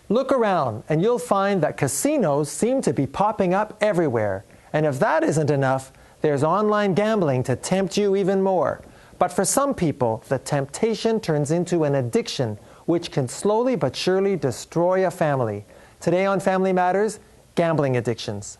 Look around and you'll find that casinos seem to be popping up everywhere. And if that isn't enough, there's online gambling to tempt you even more. But for some people, the temptation turns into an addiction, which can slowly but surely destroy a family. Today on Family Matters, gambling addictions.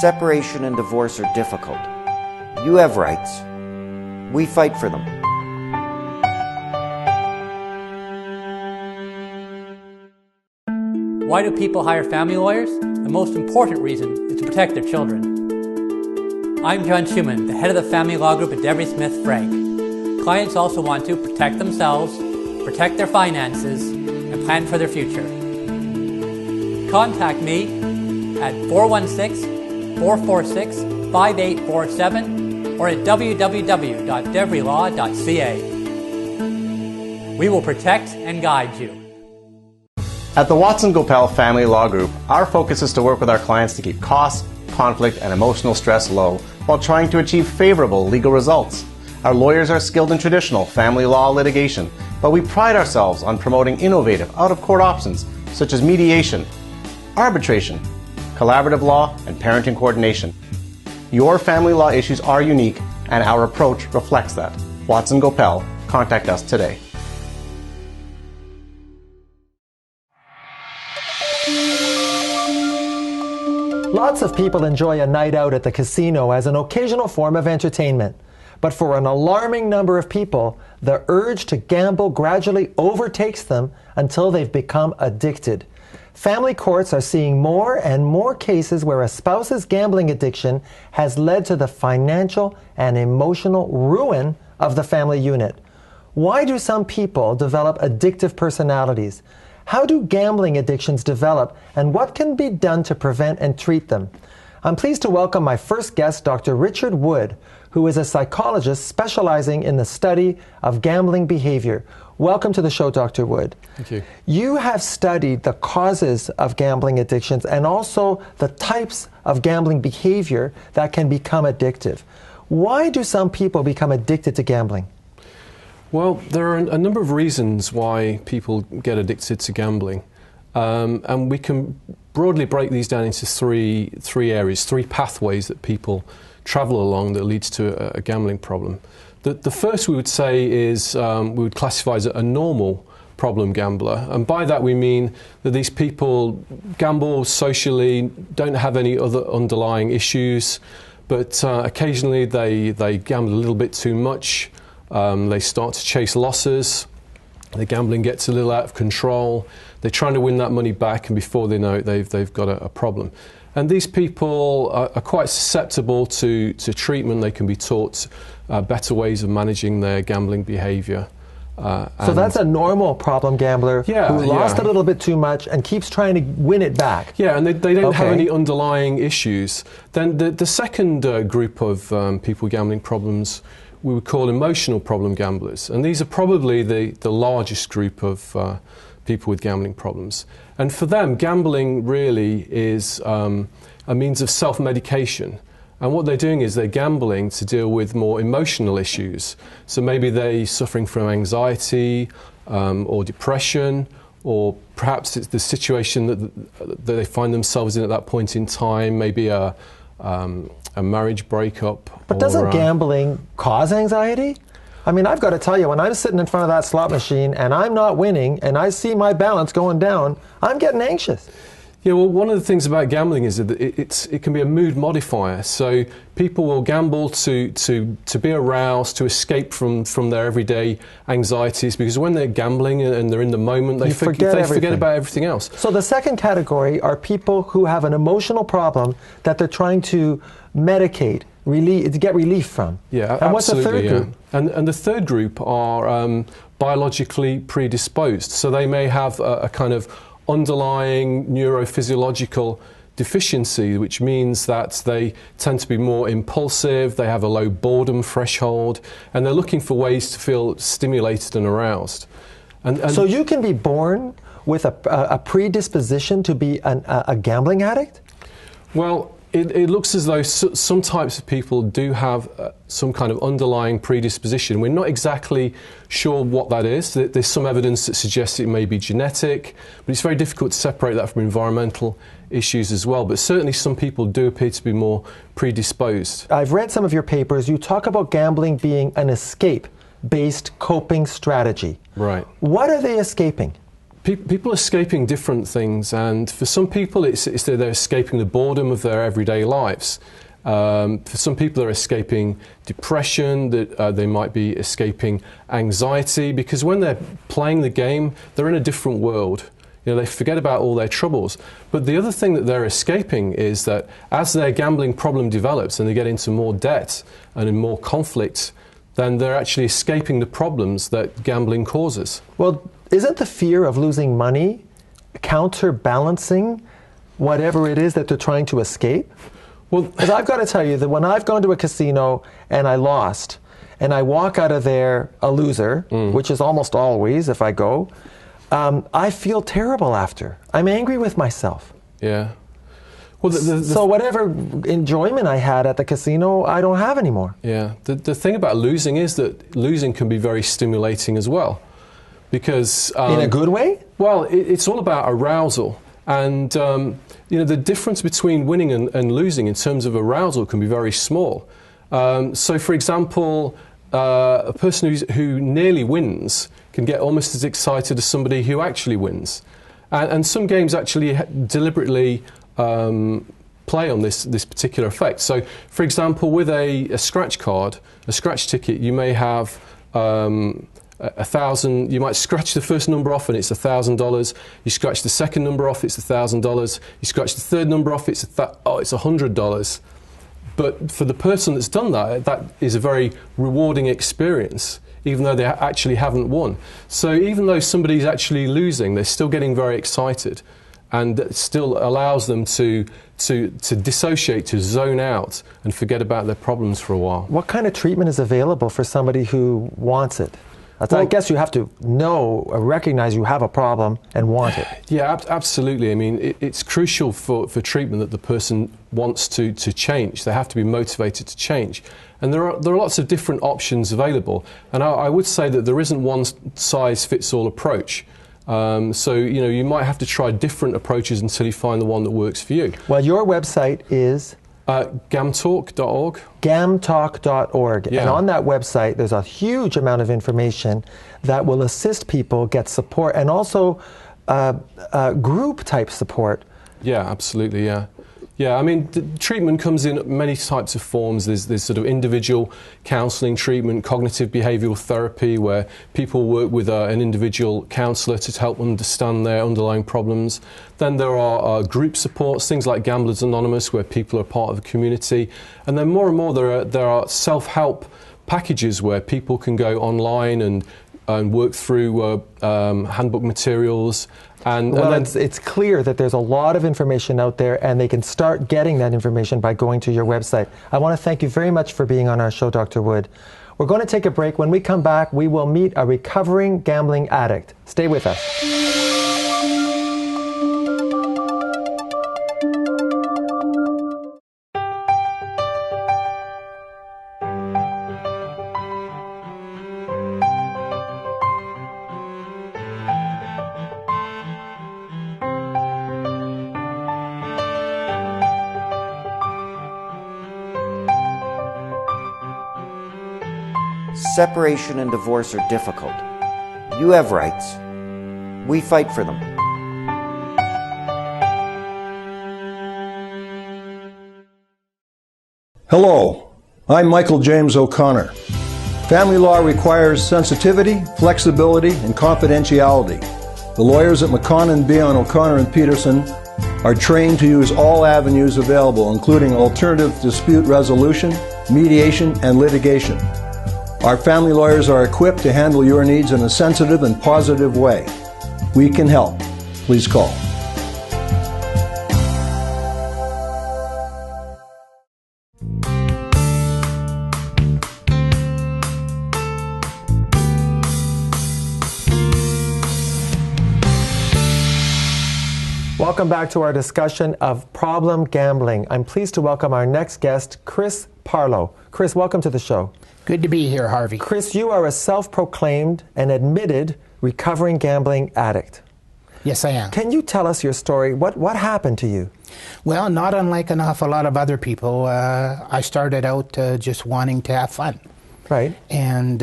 Separation and divorce are difficult. You have rights. We fight for them. Why do people hire family lawyers? The most important reason is to protect their children. I'm John Schumann, the head of the family law group at Devery Smith Frank. Clients also want to protect themselves, protect their finances, and plan for their future. Contact me at 416-446-5847 or at www.deverylaw.ca. We will protect and guide you. At the Watson Gopel Family Law Group, our focus is to work with our clients to keep costs, conflict, and emotional stress low while trying to achieve favorable legal results. Our lawyers are skilled in traditional family law litigation, but we pride ourselves on promoting innovative, out-of-court options such as mediation, arbitration, collaborative law, and parenting coordination. Your family law issues are unique, and our approach reflects that. Watson Gopel, contact us today. Lots of people enjoy a night out at the casino as an occasional form of entertainment. But for an alarming number of people, the urge to gamble gradually overtakes them until they've become addicted. Family courts are seeing more and more cases where a spouse's gambling addiction has led to the financial and emotional ruin of the family unit. Why do some people develop addictive personalities? How do gambling addictions develop, and what can be done to prevent and treat them? I'm pleased to welcome my first guest, Dr. Richard Wood, who is a psychologist specializing in the study of gambling behavior. Welcome to the show, Dr. Wood. Thank you. You have studied the causes of gambling addictions and also the types of gambling behavior that can become addictive. Why do some people become addicted to gambling? Well, there are a number of reasons why people get addicted to gambling. And we can broadly break these down into three areas, three pathways that people travel along that leads to a gambling problem. The first we would say is we would classify as a normal problem gambler, and by that we mean that these people gamble socially, don't have any other underlying issues, but occasionally they gamble a little bit too much, they start to chase losses, the gambling gets a little out of control, they're trying to win that money back, and before they know it they've got a problem. And these people are quite susceptible to treatment. They can be taught better ways of managing their gambling behavior. So that's a normal problem gambler who lost a little bit too much and keeps trying to win it back. Yeah, and they don't have any underlying issues. Then the second group of people with gambling problems we would call emotional problem gamblers. And these are probably the largest group of people with gambling problems. And for them, gambling really is a means of self-medication. And what they're doing is they're gambling to deal with more emotional issues. So maybe they're suffering from anxiety or depression, or perhaps it's the situation that they find themselves in at that point in time, maybe a marriage breakup. But doesn't gambling cause anxiety? I mean, I've got to tell you, when I'm sitting in front of that slot machine and I'm not winning and I see my balance going down, I'm getting anxious. Yeah, well, one of the things about gambling is that it can be a mood modifier. So people will gamble to be aroused, to escape from their everyday anxieties, because when they're gambling and they're in the moment, they forget about everything else. So the second category are people who have an emotional problem that they're trying to medicate, to get relief from. Yeah, and what's the third group? And the third group are biologically predisposed. So they may have a kind of underlying neurophysiological deficiency, which means that they tend to be more impulsive, they have a low boredom threshold, and they're looking for ways to feel stimulated and aroused. And so you can be born with a predisposition to be a gambling addict? Well, it looks as though some types of people do have some kind of underlying predisposition. We're not exactly sure what that is. There's some evidence that suggests it may be genetic, but it's very difficult to separate that from environmental issues as well. But certainly some people do appear to be more predisposed. I've read some of your papers. You talk about gambling being an escape-based coping strategy. Right. What are they escaping? People are escaping different things, and for some people it's that they're escaping the boredom of their everyday lives. For some people they're escaping depression, that they might be escaping anxiety, because when they're playing the game, they're in a different world. You know, they forget about all their troubles. But the other thing that they're escaping is that as their gambling problem develops and they get into more debt and in more conflict, then they're actually escaping the problems that gambling causes. Well, isn't the fear of losing money counterbalancing whatever it is that they're trying to escape? Well, because I've got to tell you that when I've gone to a casino and I lost, and I walk out of there a loser, which is almost always if I go, I feel terrible after. I'm angry with myself. Yeah. Well, so whatever enjoyment I had at the casino, I don't have anymore. Yeah. The thing about losing is that losing can be very stimulating as well. Because in a good way? Well, it's all about arousal, and you know, the difference between winning and losing in terms of arousal can be very small. So, for example, a person who nearly wins can get almost as excited as somebody who actually wins, and some games actually deliberately play on this particular effect. So, for example, with a scratch card, a scratch ticket, you may have 1,000. You might scratch the first number off and it's $1,000. You scratch the second number off, it's $1,000. You scratch the third number off, it's $100. But for the person that's done that, that is a very rewarding experience, even though they actually haven't won. So even though somebody's actually losing, they're still getting very excited, and it still allows them to dissociate, to zone out, and forget about their problems for a while. What kind of treatment is available for somebody who wants it? I guess you have to recognize you have a problem and want it. Yeah, absolutely. I mean, it's crucial for treatment that the person wants to change. They have to be motivated to change. And there are lots of different options available. And I would say that there isn't one size fits all approach. So, you know, you might have to try different approaches until you find the one that works for you. Well, your website is? GamTalk.org. GamTalk.org. Yeah. And on that website, there's a huge amount of information that will assist people get support, and also group type support. Yeah, absolutely, yeah. Yeah, I mean, the treatment comes in many types of forms. There's sort of individual counselling treatment, cognitive behavioural therapy, where people work with an individual counsellor to help understand their underlying problems. Then there are group supports, things like Gamblers Anonymous, where people are part of a community. And then more and more there are self-help packages where people can go online and work through handbook materials. It's clear that there's a lot of information out there, and they can start getting that information by going to your website. I want to thank you very much for being on our show, Dr. Wood. We're going to take a break. When we come back, we will meet a recovering gambling addict. Stay with us. Separation and divorce are difficult. You have rights. We fight for them. Hello, I'm Michael James O'Connor. Family law requires sensitivity, flexibility, and confidentiality. The lawyers at McConnon, Beon, O'Connor, and Peterson are trained to use all avenues available, including alternative dispute resolution, mediation, and litigation. Our family lawyers are equipped to handle your needs in a sensitive and positive way. We can help. Please call. Welcome back to our discussion of problem gambling. I'm pleased to welcome our next guest, Chris Parlow. Chris, welcome to the show. Good to be here, Harvey. Chris, you are a self-proclaimed and admitted recovering gambling addict. Yes, I am. Can you tell us your story? What happened to you? Well, not unlike an awful lot of other people, I started out just wanting to have fun. Right. And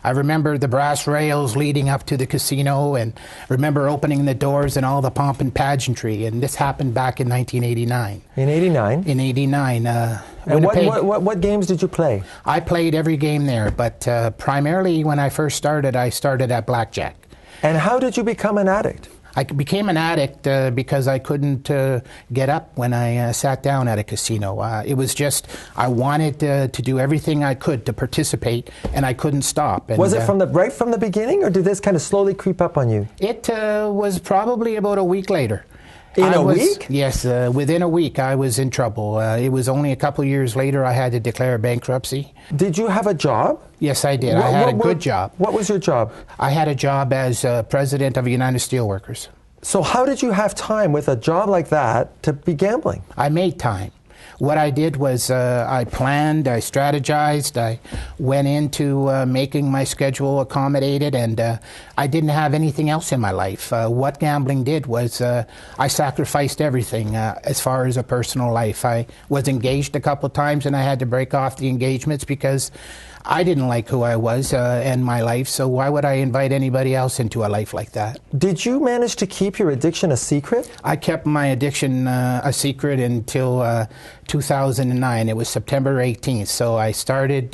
I remember the brass rails leading up to the casino, and remember opening the doors and all the pomp and pageantry. And this happened back in 1989. In 89? In 89. And what games did you play? I played every game there, but primarily when I first started, I started at blackjack. And how did you become an addict? I became an addict because I couldn't get up when I sat down at a casino. It was just, I wanted to do everything I could to participate, and I couldn't stop. And, was it right from the beginning, or did this kind of slowly creep up on you? It was probably about a week later. In a week? Yes, within a week I was in trouble. It was only a couple years later I had to declare bankruptcy. Did you have a job? Yes, I did. I had a good job. What was your job? I had a job as president of United Steelworkers. So how did you have time with a job like that to be gambling? I made time. What I did was I planned, I strategized, I went into making my schedule accommodated, and I didn't have anything else in my life. What gambling did was I sacrificed everything as far as a personal life. I was engaged a couple times, and I had to break off the engagements because I didn't like who I was and my life, so why would I invite anybody else into a life like that? Did you manage to keep your addiction a secret? I kept my addiction a secret until 2009. It was September 18th, so I started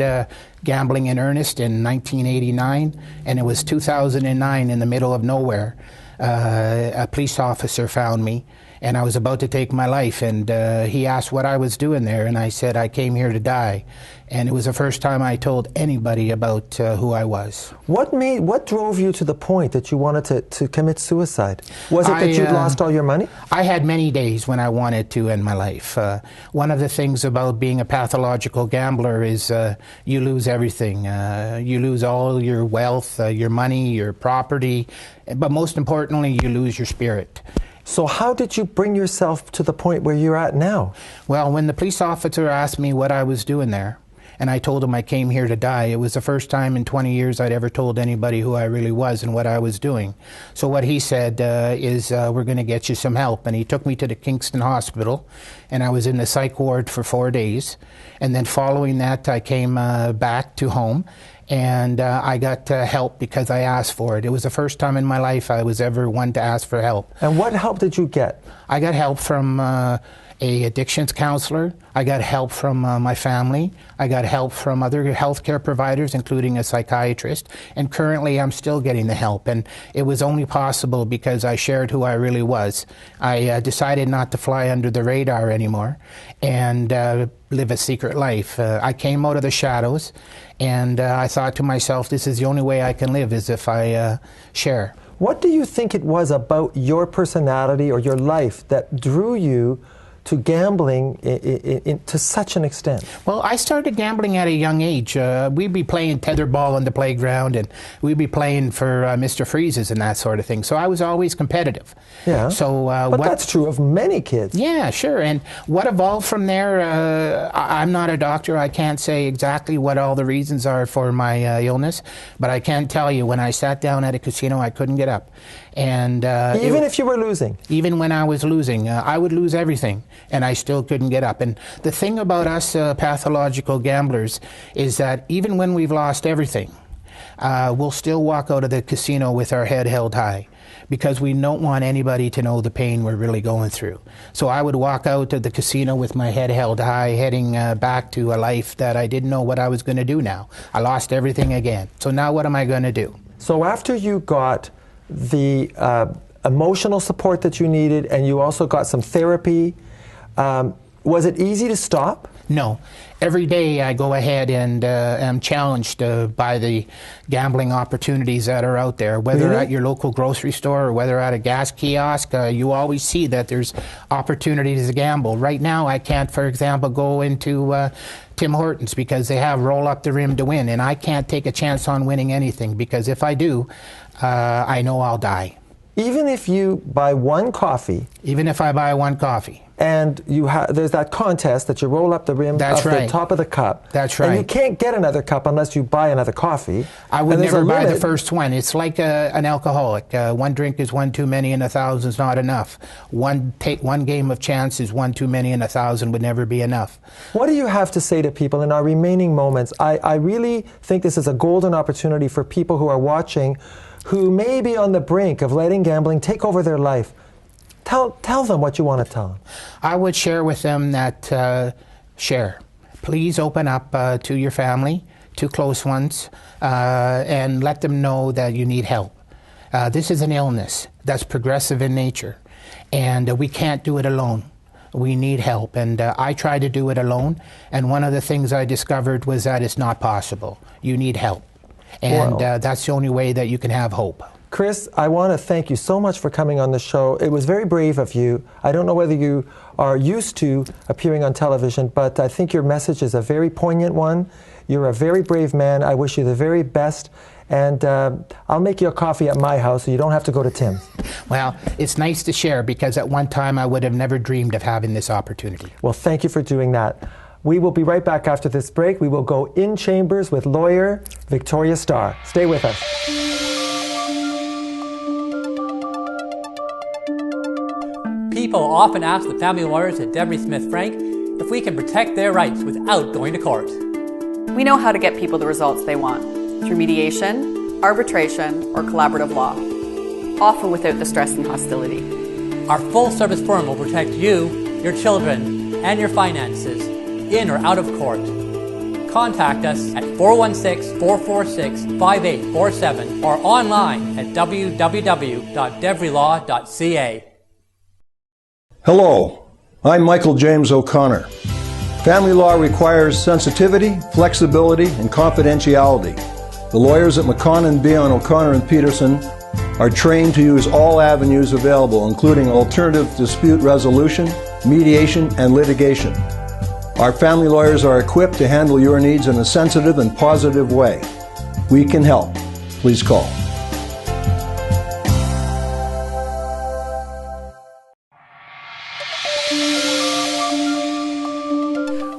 gambling in earnest in 1989, and it was 2009 in the middle of nowhere. A police officer found me, and I was about to take my life, and he asked what I was doing there, and I said I came here to die. And it was the first time I told anybody about who I was. What drove you to the point that you wanted to commit suicide? Was it that you'd lost all your money? I had many days when I wanted to end my life. One of the things about being a pathological gambler is you lose everything. You lose all your wealth, your money, your property, but most importantly, you lose your spirit. So how did you bring yourself to the point where you're at now? Well, when the police officer asked me what I was doing there, and I told him I came here to die, it was the first time in 20 years I'd ever told anybody who I really was and what I was doing. So what he said is, we're going to get you some help. And he took me to the Kingston Hospital, and I was in the psych ward for 4 days. And then following that, I came back to home, and I got help because I asked for it. It was the first time in my life I was ever one to ask for help. And what help did you get? I got help from a addictions counselor. I got help from my family. I got help from other healthcare providers, including a psychiatrist. And currently I'm still getting the help. And it was only possible because I shared who I really was. I decided not to fly under the radar anymore and live a secret life. I came out of the shadows, and I thought to myself, this is the only way I can live, is if I share. What do you think it was about your personality or your life that drew you to gambling to such an extent? Well, I started gambling at a young age. We'd be playing tetherball on the playground, and we'd be playing for Mr. Freezes and that sort of thing. So I was always competitive. Yeah. So, but that's true of many kids. Yeah, sure. And what evolved from there, I'm not a doctor. I can't say exactly what all the reasons are for my illness, but I can tell you when I sat down at a casino, I couldn't get up. And even if you were losing? Even when I was losing, I would lose everything, and I still couldn't get up. And the thing about us pathological gamblers is that even when we've lost everything, we'll still walk out of the casino with our head held high, because we don't want anybody to know the pain we're really going through. So I would walk out to the casino with my head held high, heading back to a life that I didn't know what I was going to do now. I lost everything again. So now what am I going to do? So after you got the emotional support that you needed, and you also got some therapy, was it easy to stop? No. Every day I go ahead and am challenged by the gambling opportunities that are out there, whether Really? at your local grocery store or whether at a gas kiosk. You always see that there's opportunities to gamble. Right now I can't, for example, go into Tim Hortons because they have roll up the rim to win, and I can't take a chance on winning anything, because if I do, I know I'll die. Even if you buy one coffee, Even if I buy one coffee. and there's that contest that you roll up the rim That's of right. the top of the cup. That's And right. you can't get another cup unless you buy another coffee. I would And there's never a buy the limit. first one. It's like an alcoholic. One drink is one too many and 1,000 is not enough. One game of chance is one too many and 1,000 would never be enough. What do you have to say to people in our remaining moments? I really think this is a golden opportunity for people who are watching who may be on the brink of letting gambling take over their life. Tell them what you want to tell them. I would share with them that, share. Please open up to your family, to close ones, and let them know that you need help. This is an illness that's progressive in nature, and we can't do it alone. We need help, and I tried to do it alone, and one of the things I discovered was that it's not possible. You need help, and that's the only way that you can have hope. Chris, I want to thank you so much for coming on the show. It was very brave of you. I don't know whether you are used to appearing on television, but I think your message is a very poignant one. You're a very brave man. I wish you the very best. And I'll make you a coffee at my house so you don't have to go to Tim's. Well, it's nice to share, because at one time I would have never dreamed of having this opportunity. Well, thank you for doing that. We will be right back after this break. We will go in chambers with lawyer Victoria Starr. Stay with us. People often ask the family lawyers at Devery Smith Frank if we can protect their rights without going to court. We know how to get people the results they want, through mediation, arbitration, or collaborative law, often without the stress and hostility. Our full-service firm will protect you, your children, and your finances, in or out of court. Contact us at 416-446-5847 or online at www.deverylaw.ca. Hello, I'm Michael James O'Connor. Family law requires sensitivity, flexibility, and confidentiality. The lawyers at McConn & Beon, O'Connor and Peterson are trained to use all avenues available, including alternative dispute resolution, mediation, and litigation. Our family lawyers are equipped to handle your needs in a sensitive and positive way. We can help. Please call.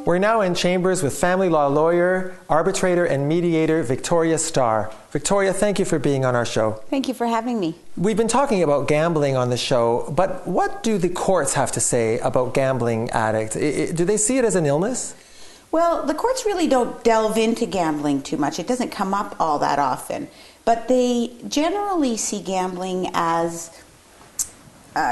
We're now in chambers with family law lawyer, arbitrator, and mediator Victoria Starr. Victoria, thank you for being on our show. Thank you for having me. We've been talking about gambling on the show, but what do the courts have to say about gambling addicts? Do they see it as an illness? Well, the courts really don't delve into gambling too much. It doesn't come up all that often. But they generally see gambling as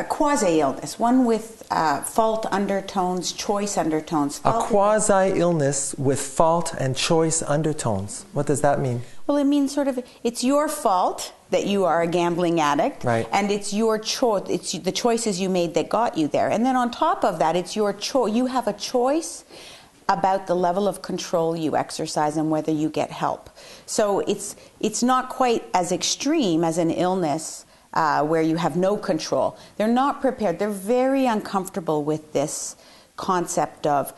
quasi-illness, one with fault undertones, choice undertones. A quasi-illness with fault and choice undertones. What does that mean? Well, it means sort of, it's your fault that you are a gambling addict, right, and it's your choice. It's the choices you made that got you there. And then on top of that, it's your choice. You have a choice about the level of control you exercise and whether you get help. So it's not quite as extreme as an illness where you have no control. They're not prepared. They're very uncomfortable with this concept of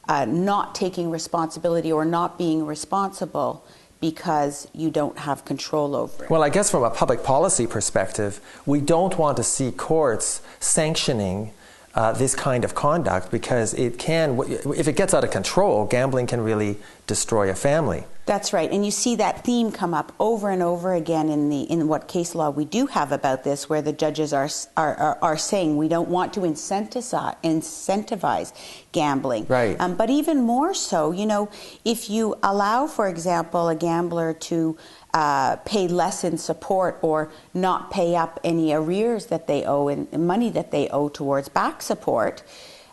not taking responsibility or not being responsible because you don't have control over it. Well, I guess from a public policy perspective, we don't want to see courts sanctioning this kind of conduct, because it can, if it gets out of control, gambling can really destroy a family. That's right, and you see that theme come up over and over again in what case law we do have about this, where the judges are saying we don't want to incentivize gambling. Right. But even more so, you know, if you allow, for example, a gambler to pay less in support or not pay up any arrears that they owe and money that they owe towards back support,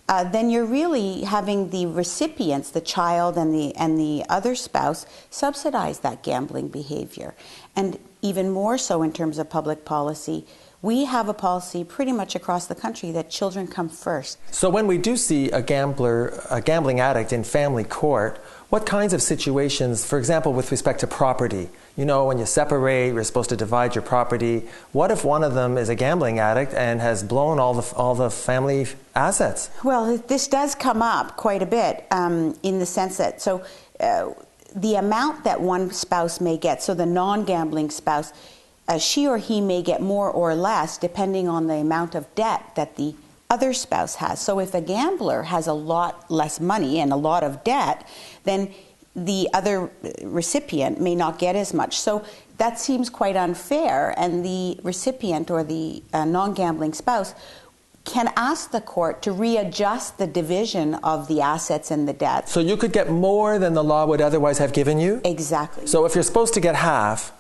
then you're really having the recipients, the child and the other spouse, subsidize that gambling behavior. And even more so in terms of public policy, we have a policy pretty much across the country that children come first. So when we do see a gambling addict in family court, what kinds of situations, for example, with respect to property, you know, when you separate, you're supposed to divide your property. What if one of them is a gambling addict and has blown all the family assets? Well, this does come up quite a bit in the sense that, the amount that one spouse may get, so the non-gambling spouse, she or he may get more or less depending on the amount of debt that the other spouse has. So if a gambler has a lot less money and a lot of debt, then the other recipient may not get as much. So that seems quite unfair, and the recipient or the non-gambling spouse can ask the court to readjust the division of the assets and the debts. So you could get more than the law would otherwise have given you? Exactly. So if you're supposed to get half,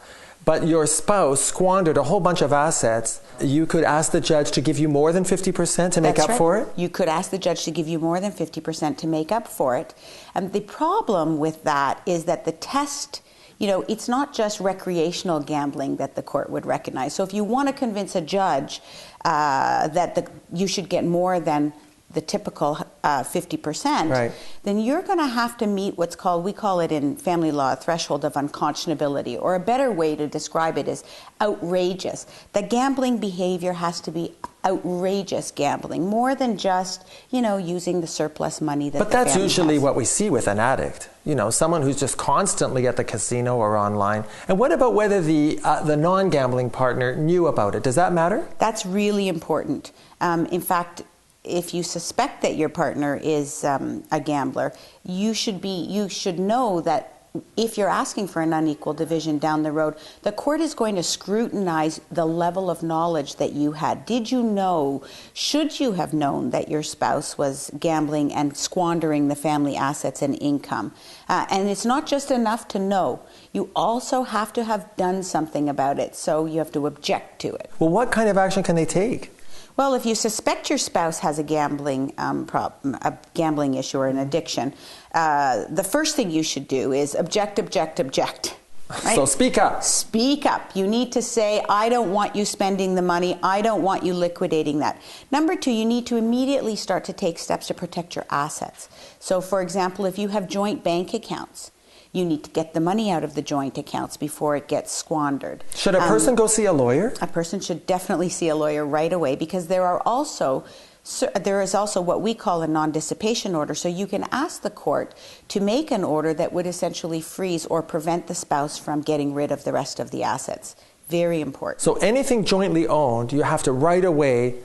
but your spouse squandered a whole bunch of assets, you could ask the judge to give you more than 50% to make up for it? You could ask the judge to give you more than 50% to make up for it. And the problem with that is that the test, you know, it's not just recreational gambling that the court would recognize. So if you want to convince a judge that you should get more than the typical 50%, right, then you're going to have to meet what's called, we call it in family law, a threshold of unconscionability, or a better way to describe it is outrageous. The gambling behavior has to be outrageous gambling, more than just, you know, using the surplus money that But that's usually has. what we see with an addict. You know, someone who's just constantly at the casino or online. And what about whether the non-gambling partner knew about it? Does that matter? That's really important. In fact, if you suspect that your partner is a gambler, you should know that if you're asking for an unequal division down the road, the court is going to scrutinize the level of knowledge that you had. Did you know, should you have known that your spouse was gambling and squandering the family assets and income? And it's not just enough to know. You also have to have done something about it, so you have to object to it. Well, what kind of action can they take? Well, if you suspect your spouse has a gambling problem, a gambling issue or an addiction, the first thing you should do is object. Right? So speak up. Speak up. You need to say, I don't want you spending the money. I don't want you liquidating that. Number two, you need to immediately start to take steps to protect your assets. So, for example, if you have joint bank accounts, you need to get the money out of the joint accounts before it gets squandered. Should a person go see a lawyer? A person should definitely see a lawyer right away, because there is also what we call a non-dissipation order. So you can ask the court to make an order that would essentially freeze or prevent the spouse from getting rid of the rest of the assets. Very important. So anything jointly owned, you have to right away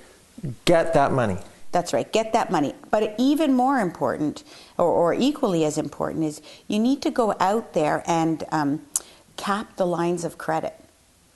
get that money. That's right, get that money. But even more important, or equally as important, is you need to go out there and cap the lines of credit.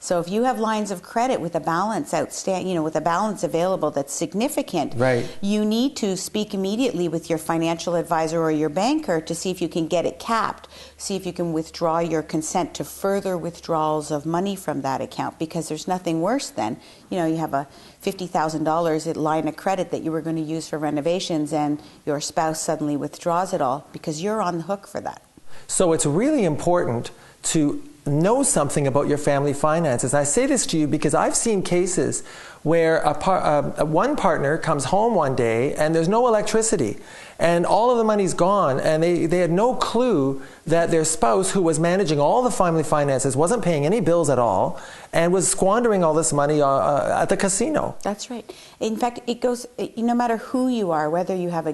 So if you have lines of credit with a balance outstanding, with a balance available that's significant, right, you need to speak immediately with your financial advisor or your banker to see if you can get it capped, see if you can withdraw your consent to further withdrawals of money from that account, because there's nothing worse than, you have a $50,000 line of credit that you were going to use for renovations and your spouse suddenly withdraws it all because you're on the hook for that. So it's really important to know something about your family finances. I say this to you because I've seen cases where one partner comes home one day and there's no electricity and all of the money's gone, and they had no clue that their spouse, who was managing all the family finances, wasn't paying any bills at all and was squandering all this money at the casino. That's right. In fact, it goes, no matter who you are, whether you have a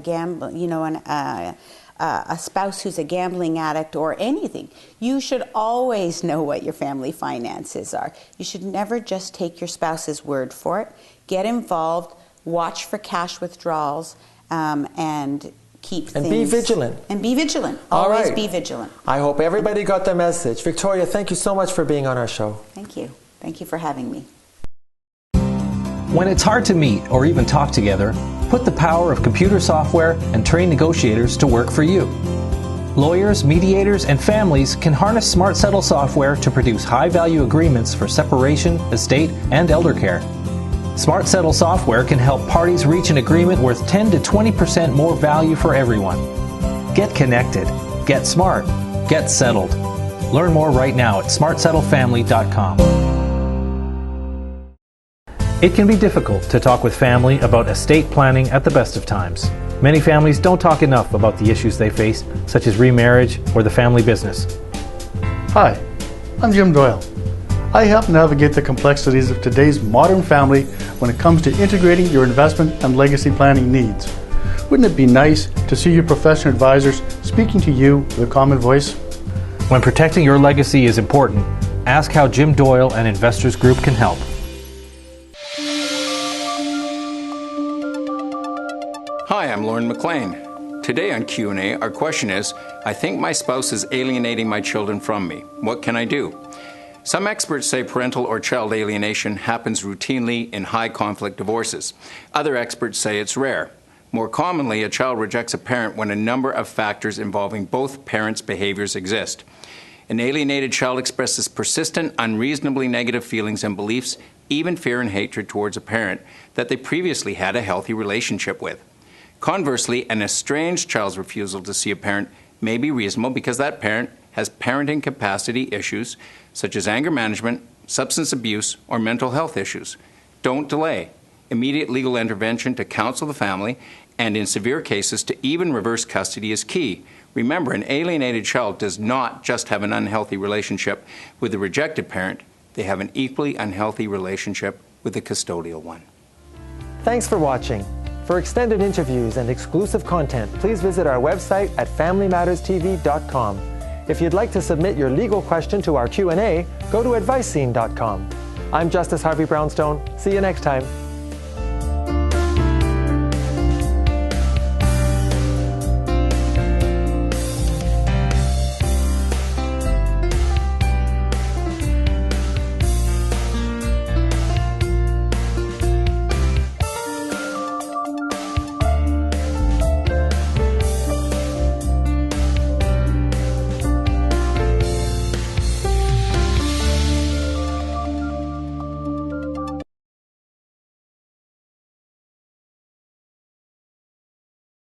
spouse who's a gambling addict or anything, you should always know what your family finances are. You should never just take your spouse's word for it. Get involved, watch for cash withdrawals, and keep things... And be vigilant. And be vigilant. Always be vigilant. I hope everybody got the message. Victoria, thank you so much for being on our show. Thank you. Thank you for having me. When it's hard to meet or even talk together, put the power of computer software and trained negotiators to work for you. Lawyers, mediators, and families can harness Smart Settle software to produce high-value agreements for separation, estate, and elder care. Smart Settle software can help parties reach an agreement worth 10 to 20% more value for everyone. Get connected, get smart, get settled. Learn more right now at smartsettlefamily.com. It can be difficult to talk with family about estate planning at the best of times. Many families don't talk enough about the issues they face, such as remarriage or the family business. Hi, I'm Jim Doyle. I help navigate the complexities of today's modern family when it comes to integrating your investment and legacy planning needs. Wouldn't it be nice to see your professional advisors speaking to you with a common voice? When protecting your legacy is important, ask how Jim Doyle and Investors Group can help. Hi, I'm Lauren McLean. Today on Q&A, our question is, I think my spouse is alienating my children from me. What can I do? Some experts say parental or child alienation happens routinely in high-conflict divorces. Other experts say it's rare. More commonly, a child rejects a parent when a number of factors involving both parents' behaviors exist. An alienated child expresses persistent, unreasonably negative feelings and beliefs, even fear and hatred towards a parent that they previously had a healthy relationship with. Conversely, an estranged child's refusal to see a parent may be reasonable because that parent has parenting capacity issues such as anger management, substance abuse, or mental health issues. Don't delay. Immediate legal intervention to counsel the family, and in severe cases to even reverse custody, is key. Remember, an alienated child does not just have an unhealthy relationship with the rejected parent, they have an equally unhealthy relationship with the custodial one. Thanks for watching. For extended interviews and exclusive content, please visit our website at familymatterstv.com. If you'd like to submit your legal question to our Q&A, go to advicescene.com. I'm Justice Harvey Brownstone. See you next time.